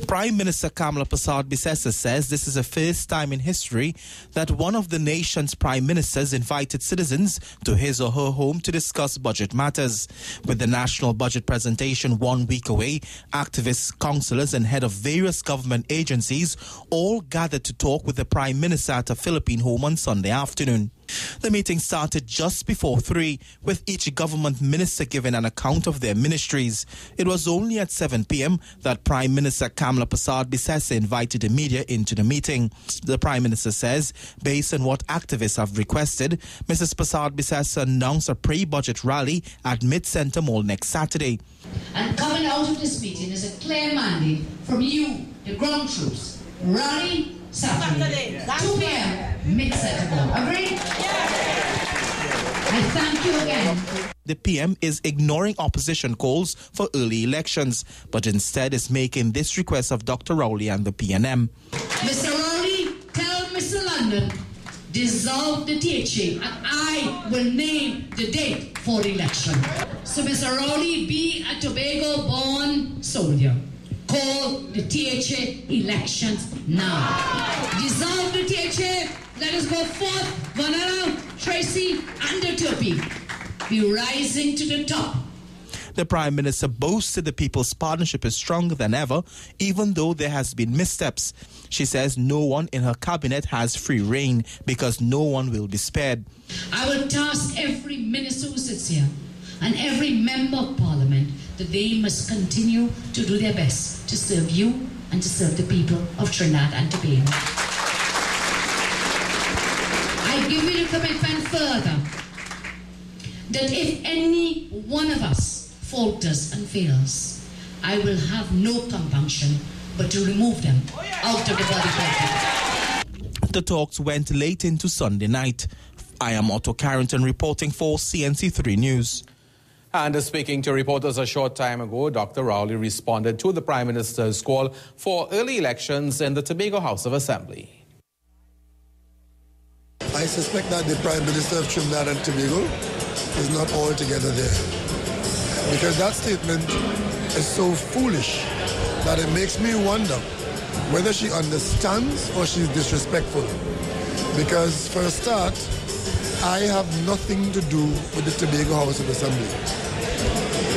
Prime Minister Kamla Persad Bissessar says this is the first time in history that one of the nation's prime ministers invited citizens to his or her home to discuss budget matters. With the national budget presentation 1 week away, activists, councillors and head of various government agencies all gathered to talk with the Prime Minister at a Philippine home on Sunday afternoon. The meeting started just before 3, with each government minister giving an account of their ministries. It was only at 7 p.m. that Prime Minister Kamla Persad Bissessar invited the media into the meeting. The Prime Minister says, based on what activists have requested, Mrs. Persad Bissessar announced a pre-budget rally at Mid-Centre Mall next Saturday. And coming out of this meeting is a clear mandate from you, the ground troops. Rally Saturday, 2 p.m. Mid-Centre Mall. Agreed? I thank you again. The PM is ignoring opposition calls for early elections, but instead is making this request of Dr. Rowley and the PNM. Mr. Rowley, tell Mr. London, dissolve the THA, and I will name the date for the election. So Mr. Rowley, be a Tobago-born soldier. Call the THA elections now. Dissolve the THA. Let us go forth, Vanilla, Tracy, and the Turpy. Be rising to the top. The Prime Minister boasted the People's Partnership is stronger than ever, even though there has been missteps. She says no one in her cabinet has free rein because no one will be spared. I will task every minister who sits here and every member of Parliament that they must continue to do their best to serve you and to serve the people of Trinidad and Tobago. I give you the commitment further that if any one of us falters and fails, I will have no compunction but to remove them out of the body politic. The talks went late into Sunday night. I am Otto Carrington reporting for CNC3 News. And speaking to reporters a short time ago, Dr. Rowley responded to the Prime Minister's call for early elections in the Tobago House of Assembly. I suspect that the Prime Minister of Trinidad and Tobago is not altogether there. Because that statement is so foolish that it makes me wonder whether she understands or she's disrespectful. Because for a start, I have nothing to do with the Tobago House of Assembly.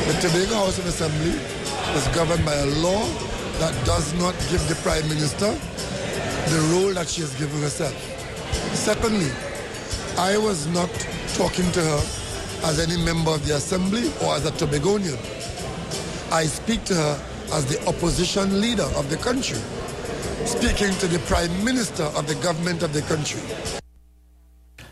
The Tobago House of Assembly is governed by a law that does not give the Prime Minister the role that she has given herself. Secondly, I was not talking to her as any member of the Assembly or as a Tobagonian. I speak to her as the opposition leader of the country, speaking to the Prime Minister of the government of the country.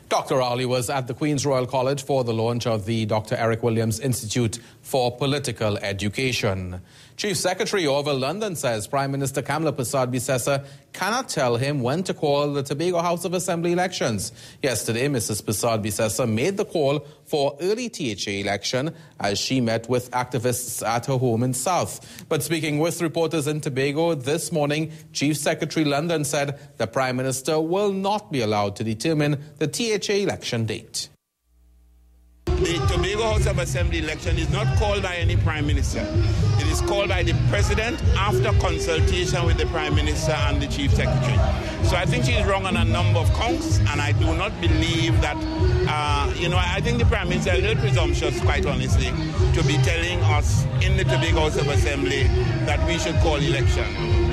Dr. Rowley was at the Queen's Royal College for the launch of the Dr. Eric Williams Institute for Political Education. Chief Secretary Rowley London says Prime Minister Kamla Persad Bissessar cannot tell him when to call the Tobago House of Assembly elections. Yesterday, Mrs. Persad Bissessar made the call for early THA election as she met with activists at her home in South. But speaking with reporters in Tobago this morning, Chief Secretary London said the Prime Minister will not be allowed to determine the THA election date. The Tobago House of Assembly election is not called by any Prime Minister. It is called by the President after consultation with the Prime Minister and the Chief Secretary. So I think she is wrong on a number of counts, and I do not believe that, I think the Prime Minister is a little presumptuous, quite honestly, to be telling us in the Tobago House of Assembly that we should call election.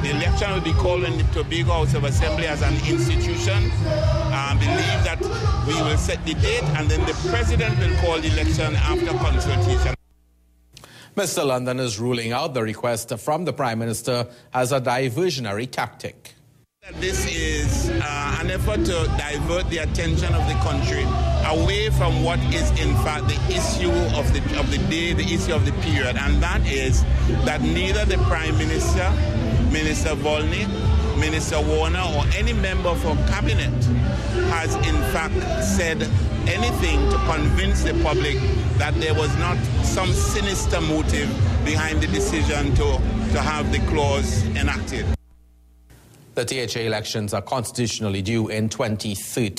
The election will be called in the Tobago House of Assembly as an institution. I believe that we will set the date and then the President will call the election after consultation. Mr. London is ruling out the request from the Prime Minister as a diversionary tactic. This is an effort to divert the attention of the country away from what is in fact the issue of the day, the issue of the period, and that is that neither the Prime Minister, Minister Volney, Minister Warner or any member of our cabinet has in fact said anything to convince the public that there was not some sinister motive behind the decision to have the clause enacted. The THA elections are constitutionally due in 2030.